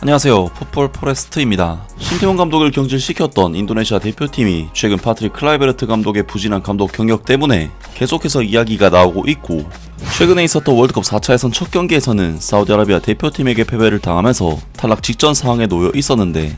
안녕하세요. 풋볼 포레스트입니다. 신태용 감독을 경질시켰던 인도네시아 대표팀이 최근 파트릭 클라이베르트 감독의 부진한 감독 경력 때문에 계속해서 이야기가 나오고 있고, 최근에 있었던 월드컵 4차 예선 첫 경기에서는 사우디아라비아 대표팀에게 패배를 당하면서 탈락 직전 상황에 놓여 있었는데,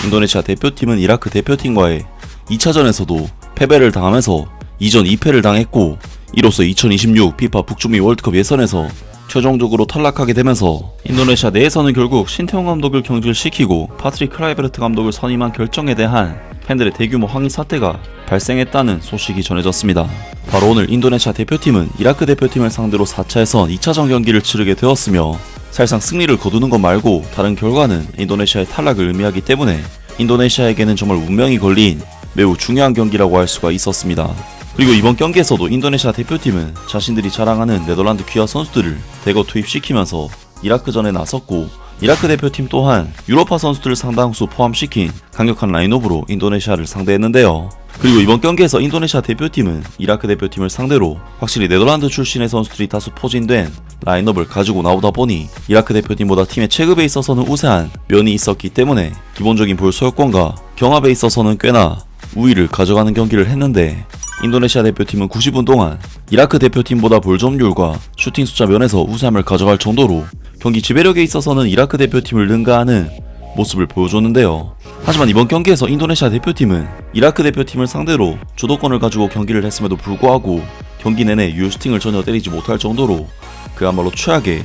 인도네시아 대표팀은 이라크 대표팀과의 2차전에서도 패배를 당하면서 이전 2패를 당했고, 이로써 2026 FIFA 북중미 월드컵 예선에서 최종적으로 탈락하게 되면서 인도네시아 내에서는 결국 신태용 감독을 경질시키고 파트릭 클라이베르트 감독을 선임한 결정에 대한 팬들의 대규모 항의 사태가 발생했다는 소식이 전해졌습니다. 바로 오늘 인도네시아 대표팀은 이라크 대표팀을 상대로 4차 예선 2차전 경기를 치르게 되었으며, 사실상 승리를 거두는 것 말고 다른 결과는 인도네시아의 탈락을 의미하기 때문에 인도네시아에게는 정말 운명이 걸린 매우 중요한 경기라고 할 수가 있었습니다. 그리고 이번 경기에서도 인도네시아 대표팀은 자신들이 자랑하는 네덜란드 귀화 선수들을 대거 투입시키면서 이라크전에 나섰고, 이라크 대표팀 또한 유로파 선수들을 상당수 포함시킨 강력한 라인업으로 인도네시아를 상대했는데요. 그리고 이번 경기에서 인도네시아 대표팀은 이라크 대표팀을 상대로 확실히 네덜란드 출신의 선수들이 다수 포진된 라인업을 가지고 나오다 보니 이라크 대표팀보다 팀의 체급에 있어서는 우세한 면이 있었기 때문에 기본적인 볼 소유권과 경합에 있어서는 꽤나 우위를 가져가는 경기를 했는데, 인도네시아 대표팀은 90분 동안 이라크 대표팀보다 볼 점유율과 슈팅 숫자 면에서 우세함을 가져갈 정도로 경기 지배력에 있어서는 이라크 대표팀을 능가하는 모습을 보여줬는데요. 하지만 이번 경기에서 인도네시아 대표팀은 이라크 대표팀을 상대로 주도권을 가지고 경기를 했음에도 불구하고 경기 내내 유효 슈팅을 전혀 때리지 못할 정도로 그야말로 최악의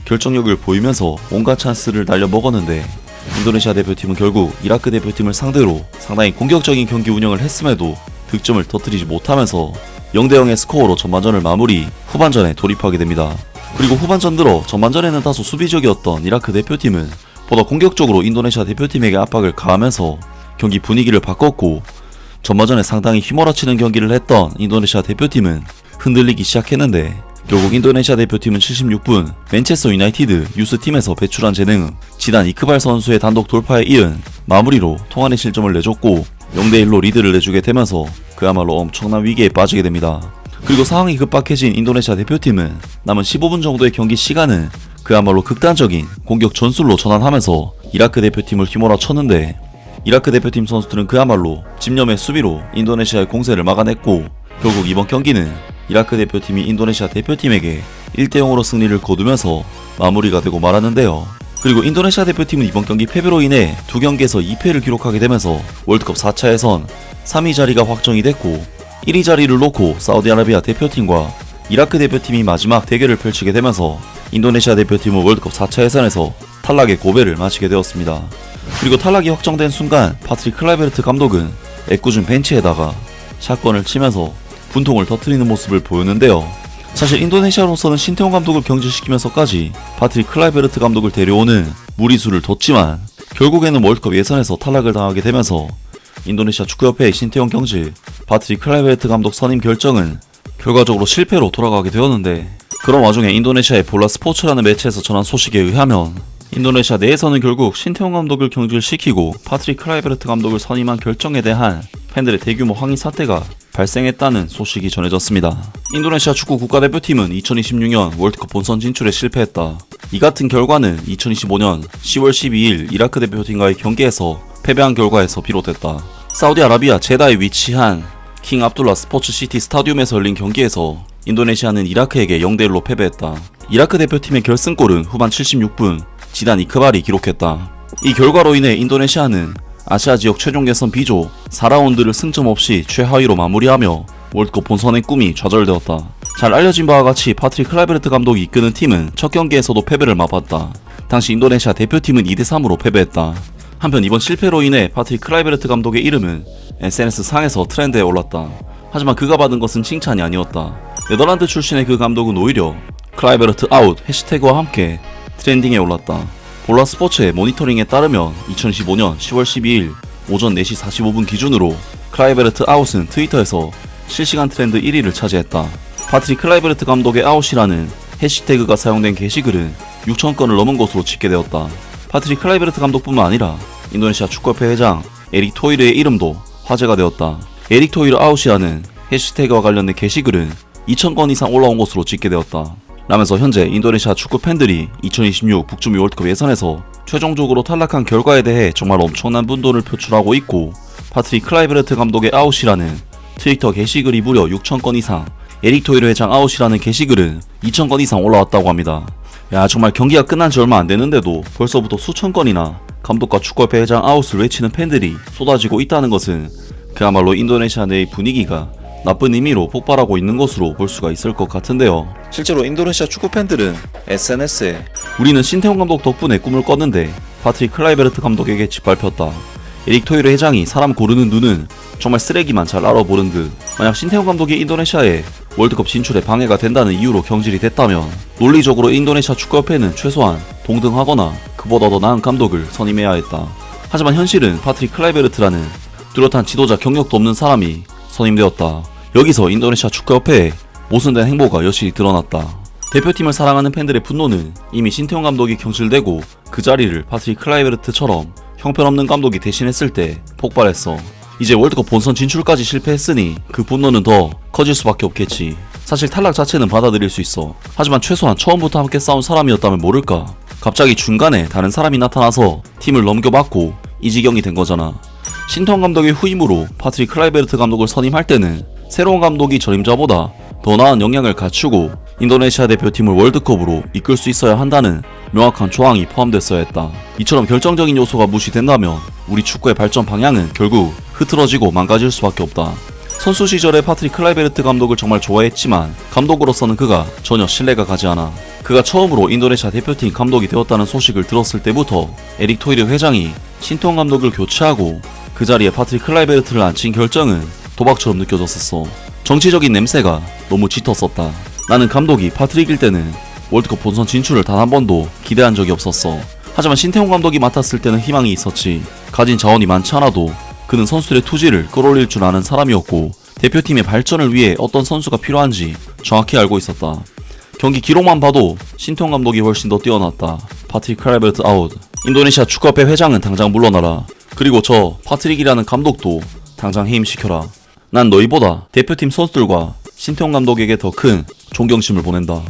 결정력을 보이면서 온갖 찬스를 날려먹었는데, 인도네시아 대표팀은 결국 이라크 대표팀을 상대로 상당히 공격적인 경기 운영을 했음에도 득점을 터뜨리지 못하면서 0대0의 스코어로 전반전을 마무리, 후반전에 돌입하게 됩니다. 그리고 후반전 들어 전반전에는 다소 수비적이었던 이라크 대표팀은 보다 공격적으로 인도네시아 대표팀에게 압박을 가하면서 경기 분위기를 바꿨고, 전반전에 상당히 휘몰아치는 경기를 했던 인도네시아 대표팀은 흔들리기 시작했는데, 결국 인도네시아 대표팀은 76분 맨체스터 유나이티드 유스팀에서 배출한 재능 지단 이크발 선수의 단독 돌파에 이은 마무리로 통안의 실점을 내줬고 0대1로 리드를 내주게 되면서 그야말로 엄청난 위기에 빠지게 됩니다. 그리고 상황이 급박해진 인도네시아 대표팀은 남은 15분 정도의 경기 시간은 그야말로 극단적인 공격 전술로 전환하면서 이라크 대표팀을 휘몰아쳤는데, 이라크 대표팀 선수들은 그야말로 집념의 수비로 인도네시아의 공세를 막아냈고, 결국 이번 경기는 이라크 대표팀이 인도네시아 대표팀에게 1대0으로 승리를 거두면서 마무리가 되고 말았는데요. 그리고 인도네시아 대표팀은 이번 경기 패배로 인해 두 경기에서 2패를 기록하게 되면서 월드컵 4차 예선 3위 자리가 확정이 됐고, 1위 자리를 놓고 사우디아라비아 대표팀과 이라크 대표팀이 마지막 대결을 펼치게 되면서 인도네시아 대표팀은 월드컵 4차 예선에서 탈락의 고배를 마치게 되었습니다. 그리고 탈락이 확정된 순간 파트릭 클라이베르트 감독은 애꿎은 벤치에다가 샷건을 치면서 분통을 터뜨리는 모습을 보였는데요. 사실 인도네시아로서는 신태용 감독을 경질시키면서까지 파트릭 클라이베르트 감독을 데려오는 무리수를 뒀지만 결국에는 월드컵 예선에서 탈락을 당하게 되면서 인도네시아 축구협회의 신태용 경질, 파트릭 클라이베르트 감독 선임 결정은 결과적으로 실패로 돌아가게 되었는데, 그런 와중에 인도네시아의 볼라 스포츠라는 매체에서 전한 소식에 의하면 인도네시아 내에서는 결국 신태용 감독을 경질시키고 파트릭 클라이베르트 감독을 선임한 결정에 대한 팬들의 대규모 항의 사태가 발생했다는 소식이 전해졌습니다. 인도네시아 축구 국가대표팀은 2026년 월드컵 본선 진출에 실패했다. 이 같은 결과는 2025년 10월 12일 이라크 대표팀과의 경기에서 패배한 결과에서 비롯됐다. 사우디아라비아 제다에 위치한 킹 압둘라 스포츠시티 스타디움에서 열린 경기에서 인도네시아는 이라크에게 0대1로 패배했다. 이라크 대표팀의 결승골은 후반 76분 지단 이크발이 기록했다. 이 결과로 인해 인도네시아는 아시아 지역 최종 예선 B조 4라운드를 승점 없이 최하위로 마무리하며 월드컵 본선의 꿈이 좌절되었다. 잘 알려진 바와 같이 파트릭 클라이베르트 감독이 이끄는 팀은 첫 경기에서도 패배를 맛봤다. 당시 인도네시아 대표팀은 2대3으로 패배했다. 한편 이번 실패로 인해 파트릭 클라이베르트 감독의 이름은 SNS 상에서 트렌드에 올랐다. 하지만 그가 받은 것은 칭찬이 아니었다. 네덜란드 출신의 그 감독은 오히려 클라이베르트 아웃 해시태그와 함께 트렌딩에 올랐다. 볼라 스포츠의 모니터링에 따르면 2015년 10월 12일 오전 4시 45분 기준으로 클라이베르트 아웃은 트위터에서 실시간 트렌드 1위를 차지했다. 파트릭 클라이베르트 감독의 아웃이라는 해시태그가 사용된 게시글은 6,000건을 넘은 것으로 집계되었다. 파트릭 클라이베르트 감독뿐만 아니라 인도네시아 축구협회 회장 에릭 토이르의 이름도 화제가 되었다. 에릭 토이르 아웃이라는 해시태그와 관련된 게시글은 2,000건 이상 올라온 것으로 집계되었다. 라면서 현재 인도네시아 축구 팬들이 2026 북중미 월드컵 예선에서 최종적으로 탈락한 결과에 대해 정말 엄청난 분노를 표출하고 있고, 파트릭 클라이베르트 감독의 아웃이라는 트위터 게시글이 무려 6,000건 이상, 에릭 토이르 회장 아웃이라는 게시글은 2,000건 이상 올라왔다고 합니다. 야, 정말 경기가 끝난 지 얼마 안 됐는데도 벌써부터 수천 건이나 감독과 축구협회 회장 아웃을 외치는 팬들이 쏟아지고 있다는 것은 그야말로 인도네시아 내의 분위기가 나쁜 의미로 폭발하고 있는 것으로 볼 수가 있을 것 같은데요. 실제로 인도네시아 축구 팬들은 SNS에 우리는 신태용 감독 덕분에 꿈을 꿨는데 파트릭 클라이베르트 감독에게 짓밟혔다. 에릭 토이르 회장이 사람 고르는 눈은 정말 쓰레기만 잘 알아보는 듯, 만약 신태용 감독이 인도네시아에 월드컵 진출에 방해가 된다는 이유로 경질이 됐다면 논리적으로 인도네시아 축구협회는 최소한 동등하거나 그보다 더 나은 감독을 선임해야 했다. 하지만 현실은 파트릭 클라이베르트라는 뚜렷한 지도자 경력도 없는 사람이 선임되었다. 여기서 인도네시아 축구협회의 모순된 행보가 여실히 드러났다. 대표팀을 사랑하는 팬들의 분노는 이미 신태용 감독이 경질되고 그 자리를 파트릭 클라이베르트처럼 형편없는 감독이 대신했을 때 폭발했어. 이제 월드컵 본선 진출까지 실패했으니 그 분노는 더 커질 수밖에 없겠지. 사실 탈락 자체는 받아들일 수 있어. 하지만 최소한 처음부터 함께 싸운 사람이었다면 모를까. 갑자기 중간에 다른 사람이 나타나서 팀을 넘겨받고 이 지경이 된 거잖아. 신태용 감독의 후임으로 파트릭 클라이베르트 감독을 선임할 때는 새로운 감독이 전임자보다 더 나은 역량을 갖추고 인도네시아 대표팀을 월드컵으로 이끌 수 있어야 한다는 명확한 조항이 포함됐어야 했다. 이처럼 결정적인 요소가 무시된다면 우리 축구의 발전 방향은 결국 흐트러지고 망가질 수밖에 없다. 선수 시절에 파트릭 클라이베르트 감독을 정말 좋아했지만 감독으로서는 그가 전혀 신뢰가 가지 않아. 그가 처음으로 인도네시아 대표팀 감독이 되었다는 소식을 들었을 때부터 에릭 토이르 회장이 신태용 감독을 교체하고 그 자리에 파트릭 클라이베르트를 앉힌 결정은 도박처럼 느껴졌었어. 정치적인 냄새가 너무 짙었었다. 나는 감독이 파트릭일 때는 월드컵 본선 진출을 단 한 번도 기대한 적이 없었어. 하지만 신태용 감독이 맡았을 때는 희망이 있었지. 가진 자원이 많지 않아도 그는 선수들의 투지를 끌어올릴 줄 아는 사람이었고 대표팀의 발전을 위해 어떤 선수가 필요한지 정확히 알고 있었다. 경기 기록만 봐도 신태용 감독이 훨씬 더 뛰어났다. 파트릭 클라이베르트 아웃. 인도네시아 축구협회 회장은 당장 물러나라. 그리고 저 파트릭이라는 감독도 당장 해임시켜라. 난 너희보다 대표팀 선수들과 신태용 감독에게 더 큰 존경심을 보낸다.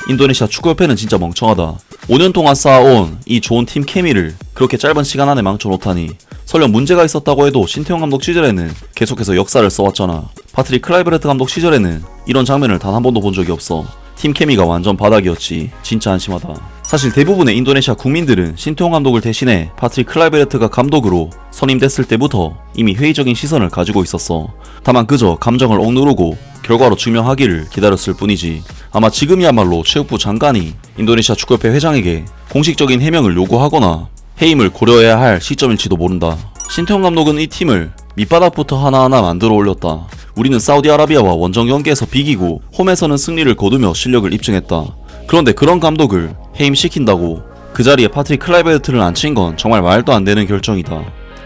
인도네시아 축구협회는 진짜 멍청하다. 5년 동안 쌓아온 이 좋은 팀 케미를 그렇게 짧은 시간 안에 망쳐놓다니. 설령 문제가 있었다고 해도 신태용 감독 시절에는 계속해서 역사를 써왔잖아. 파트릭 클라이베르트 감독 시절에는 이런 장면을 단 한 번도 본 적이 없어. 팀 케미가 완전 바닥이었지. 진짜 한심하다. 사실 대부분의 인도네시아 국민들은 신태용 감독을 대신해 파트릭 클라이베르트가 감독으로 선임됐을 때부터 이미 회의적인 시선을 가지고 있었어. 다만 그저 감정을 억누르고 결과로 증명하기를 기다렸을 뿐이지. 아마 지금이야말로 체육부 장관이 인도네시아 축구협회 회장에게 공식적인 해명을 요구하거나 해임을 고려해야 할 시점일지도 모른다. 신태용 감독은 이 팀을 밑바닥부터 하나하나 만들어 올렸다. 우리는 사우디아라비아와 원정 경기에서 비기고 홈에서는 승리를 거두며 실력을 입증했다. 그런데 그런 감독을 해임시킨다고 그 자리에 파트릭 클라이베르트를 앉힌 건 정말 말도 안 되는 결정이다.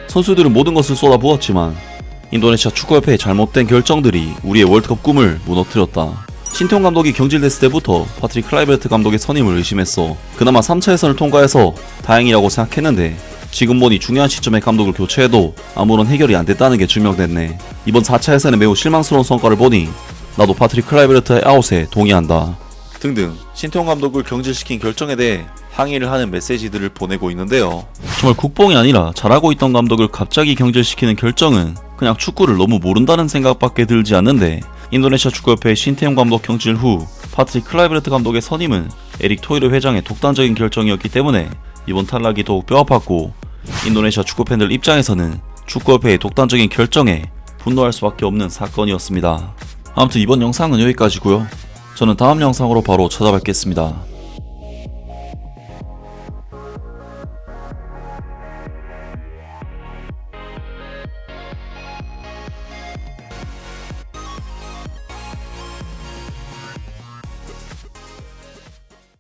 선수들은 모든 것을 쏟아부었지만 인도네시아 축구협회의 잘못된 결정들이 우리의 월드컵 꿈을 무너뜨렸다. 신태용 감독이 경질됐을 때부터 파트릭 클라이베르트 감독의 선임을 의심했어. 그나마 3차 예선을 통과해서 다행이라고 생각했는데 지금 보니 중요한 시점에 감독을 교체해도 아무런 해결이 안 됐다는 게 증명됐네. 이번 4차 예선의 매우 실망스러운 성과를 보니 나도 파트릭 클라이베르트의 아웃에 동의한다. 등등 신태용 감독을 경질시킨 결정에 대해 항의를 하는 메시지들을 보내고 있는데요. 정말 국뽕이 아니라 잘하고 있던 감독을 갑자기 경질시키는 결정은 그냥 축구를 너무 모른다는 생각밖에 들지 않는데, 인도네시아 축구협회의 신태용 감독 경질 후 파트릭 클라이베르트 감독의 선임은 에릭 토이르 회장의 독단적인 결정이었기 때문에 이번 탈락이 더욱 뼈아팠고, 인도네시아 축구팬들 입장에서는 축구협회의 독단적인 결정에 분노할 수밖에 없는 사건이었습니다. 아무튼 이번 영상은 여기까지고요. 저는 다음 영상으로 바로 찾아뵙겠습니다.